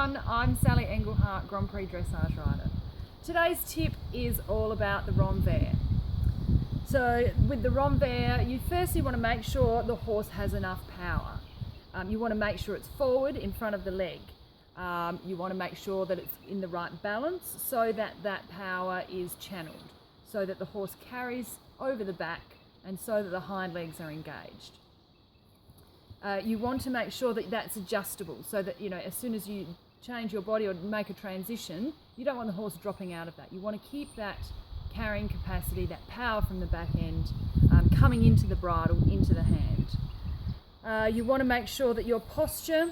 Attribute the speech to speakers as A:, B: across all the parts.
A: everyone, I'm Sally Engelhardt, Grand Prix Dressage rider. Today's tip is all about the Renvers. So with the Renvers, you firstly want to make sure the horse has enough power. You want to make sure it's forward in front of the leg. You want to make sure that it's in the right balance so that that power is channeled, so that the horse carries over the back and so that the hind legs are engaged. You want to make sure that that's adjustable so that, as soon as you change your body or make a transition, you don't want the horse dropping out of that. You want to keep that carrying capacity, that power from the back end, coming into the bridle, into the hand. You want to make sure that your posture,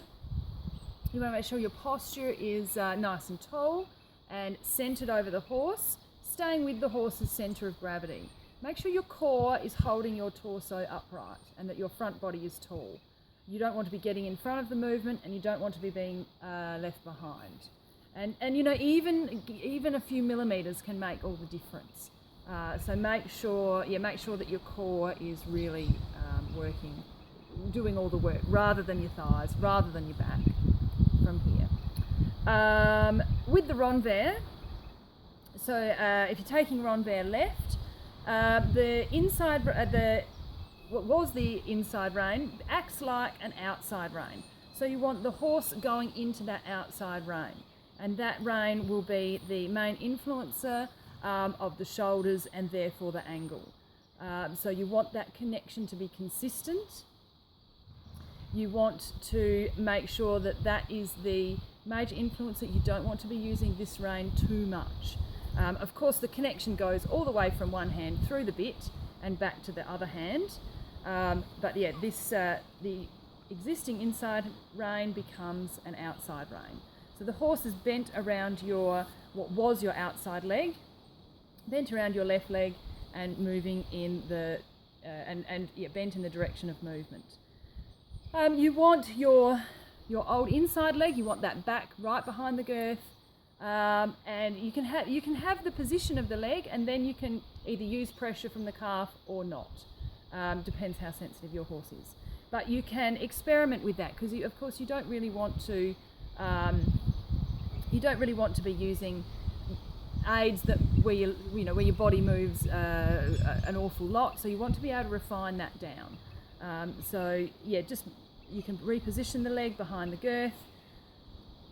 A: is nice and tall and centered over the horse, staying with the horse's center of gravity. Make sure your core is holding your torso upright and that your front body is tall. You don't want to be getting in front of the movement, and you don't want to be being left behind. And even a few millimeters can make all the difference. So make sure that your core is really working, doing all the work, rather than your thighs, rather than your back from here. With the Renvers, so if you're taking Renvers left, what was the inside rein acts like an outside rein. So you want the horse going into that outside rein, and that rein will be the main influencer of the shoulders and therefore the angle. So you want that connection to be consistent. You want to make sure that that is the major influencer. You don't want to be using this rein too much. Of course, the connection goes all the way from one hand through the bit and back to the other hand. But yeah, the existing inside rein becomes an outside rein. So the horse is bent around what was your outside leg, bent around your left leg, and moving in bent in the direction of movement. You want your old inside leg. You want that back right behind the girth, and you can have the position of the leg, and then you can either use pressure from the calf or not. Depends how sensitive your horse is. But you can experiment with that, because of course you don't really want to be using aids where your body moves an awful lot. So you want to be able to refine that down. You can reposition the leg behind the girth.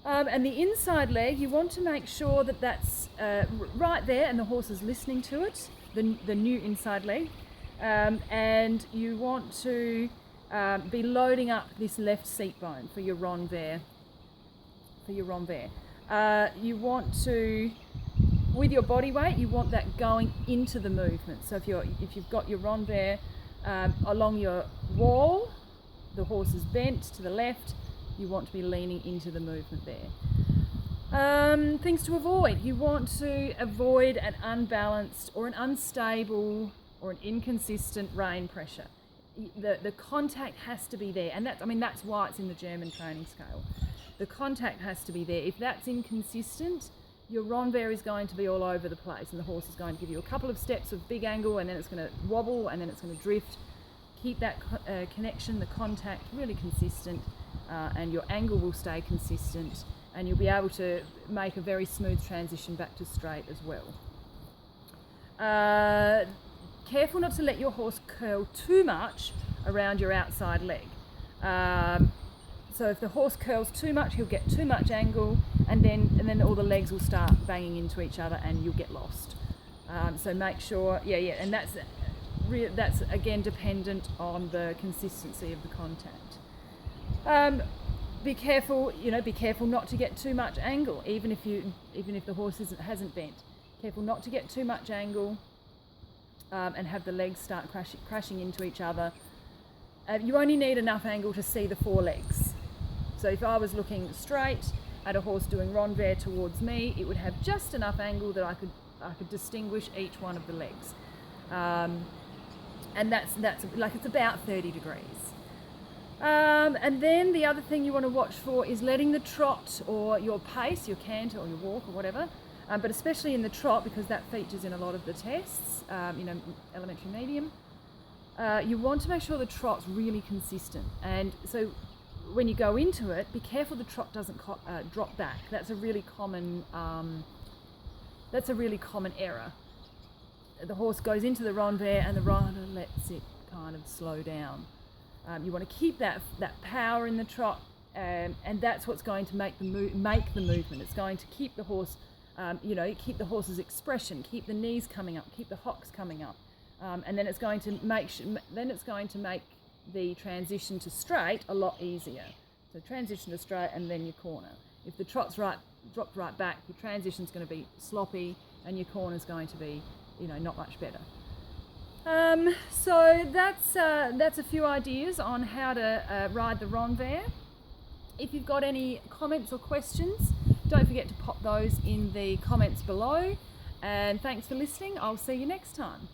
A: And the inside leg, you want to make sure that that's right there and the horse is listening to it, the new inside leg. And you want to be loading up this left seat bone for your Renvers. You want to, with your body weight, you want that going into the movement. So if you've got your Renvers along your wall, the horse is bent to the left, you want to be leaning into the movement there. Things to avoid. You want to avoid an unbalanced or an unstable or an inconsistent rein pressure. The contact has to be there, and that's why it's in the German training scale. The contact has to be there. If that's inconsistent, your Renvers is going to be all over the place, and the horse is going to give you a couple of steps of big angle, and then it's going to wobble, and then it's going to drift. Keep that connection, the contact, really consistent, and your angle will stay consistent, and you'll be able to make a very smooth transition back to straight as well. Careful not to let your horse curl too much around your outside leg. So if the horse curls too much, he'll get too much angle, and then all the legs will start banging into each other, and you'll get lost. So make sure, and that's again dependent on the consistency of the contact. Be careful not to get too much angle, even if the horse hasn't bent. Careful not to get too much angle. And have the legs start crashing into each other. You only need enough angle to see the forelegs. So if I was looking straight at a horse doing Renvers towards me, it would have just enough angle that I could distinguish each one of the legs. And that's like, it's about 30 degrees. And then the other thing you want to watch for is letting the trot or your pace, your canter or your walk or whatever, but especially in the trot, because that features in a lot of the tests, elementary medium, you want to make sure the trot's really consistent. And so when you go into it, be careful the trot doesn't drop back. That's a really common error. The horse goes into the Renvers and the rider lets it kind of slow down. You want to keep that power in the trot, and that's what's going to make the movement. It's going to keep the horse, keep the horse's expression, keep the knees coming up, keep the hocks coming up, and then it's going to make the transition to straight a lot easier. So transition to straight and then your corner. If the trot's dropped right back, your transition's going to be sloppy and your corner's going to be, not much better. So that's a few ideas on how to ride the Renvers. If you've got any comments or questions, don't forget to pop those in the comments below. And thanks for listening. I'll see you next time.